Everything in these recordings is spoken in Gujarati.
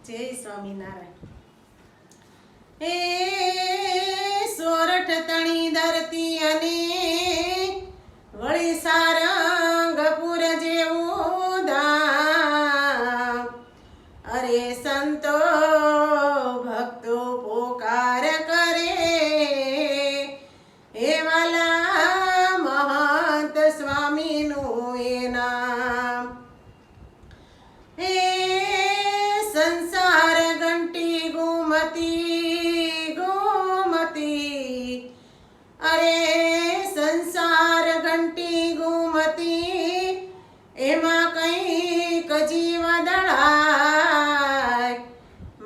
જય સ્વામિનારાયણ. એ સોરઠ તણી ધરતી અને વળી સારંગપુર જેવું ધામ. અરે સંતો ભક્તો પોકાર કરે એ વાલા મહંત સ્વામીનું એ નામ. એ સંસાર ઘંટી ગુમતી ગુમતી, અરે સંસાર ઘંટી ગુમતી, એમાં કંઈક જીવ દળાય.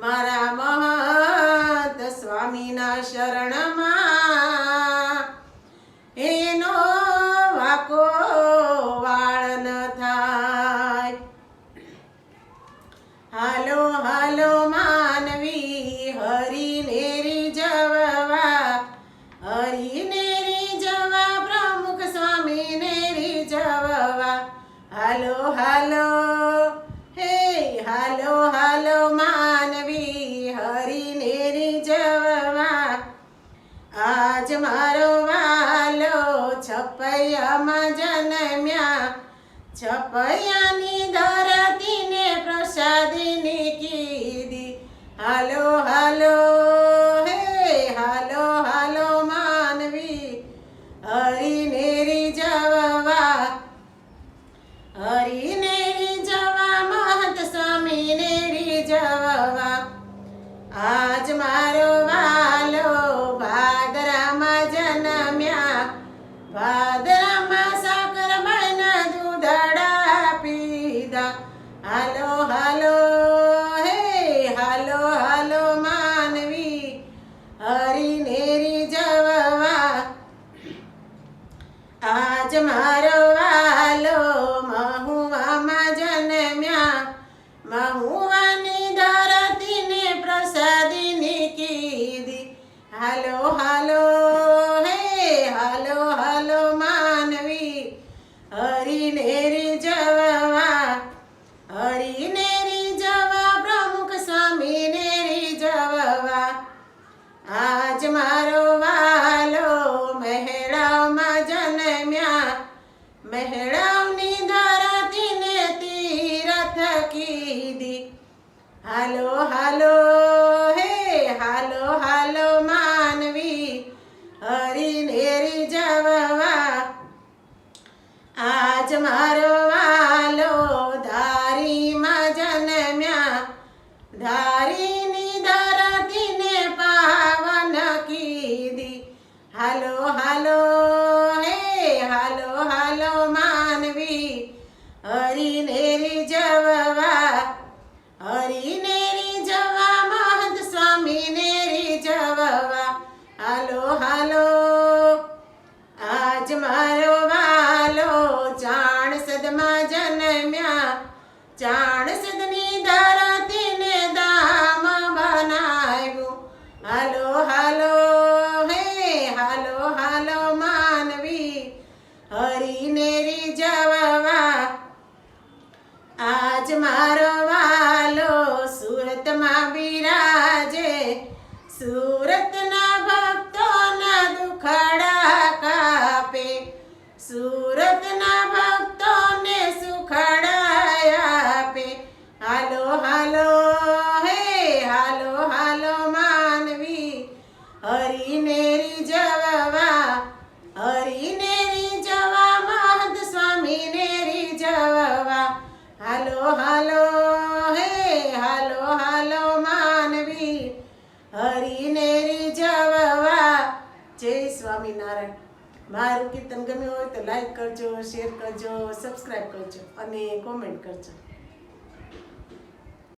મારા મહંત સ્વામીના શરણમાં એનો વાકો વાળ ન થાય. હાલો હાલો માનવી હરીને રીઝવવા, હરીને રીઝવવા, પ્રમુખ સ્વામીને રીઝવવા. હાલો હાલો હે હાલો હાલો માનવી હરીને રીઝવવા. આજ મારો વાલો છપૈયામાં જન્મ્યા, છપૈયાની ધરતીને પ્રસાદીની કીધી. હાલો હાલો હે હાલો હાલો માનવી હરીને રીઝવવા, હરીને રીઝવવા, મહંત સ્વામીને રીઝવવા. આજ મારો વાલો ભાદરામાં જન્મ્યા, ભાદરામાં સાકર બળના દૂધડા પીધા. હાલો હાલો હે હાલો હાલો માનવી હરીને રીઝવવા. આજ મારો વાલો મહુવામાં જન્મ્યા, મહુવાની ધરતીને પ્રસાદીની કીધી. હાલો હાલો હે હાલો હાલો માનવી હરીને રીઝવવા, હરીને રીઝવવા, પ્રમુખ સ્વામીને રીઝવવા. આજ મારો વાલો મહેડાવમાં જન્મ્યા, મહેડાવની ધરતીને તીરથ કીધી. હાલો હાલો હે હાલો હાલો માનવી હરીને રીઝવવા. આજ મારો વાલો ધારીમાં જન્મ્યા, ધારીની ધરતીને પાવન કીધી. હાલો હાલો હે હાલો હાલો માનવી હરીને રીઝવવા, હરીને રીઝવવા, મહંત સ્વામીને રીઝવવા. હાલો હાલો આજ મારો વાલો ચાણસદમાં જન્મ્યા, ચાણસદની ધરતીને ધામ બનાવ્યું. હાલો હાલો હે હાલો હાલો માનવી હરીને રીઝવવા. આજ મારો વાલો સુરતમાં બિરાજે, સુરતના ભક્તોના દુખડા કાપે, સુરતના ભક્તોને સુખડા આપે. હાલો હાલો હે હાલો હાલો માનવી હરીને રીઝવવા, હરીને રીઝવવા, મહંત સ્વામીને રીઝવવા. હાલો હાલો હે હાલો હાલો માનવી હરીને રીઝવવા. જય સ્વામિનારાયણ. મારું કીર્તન ગમ્યું હોય તો લાઈક કરજો, શેર કરજો, સબસ્ક્રાઈબ કરજો અને કોમેન્ટ કરજો.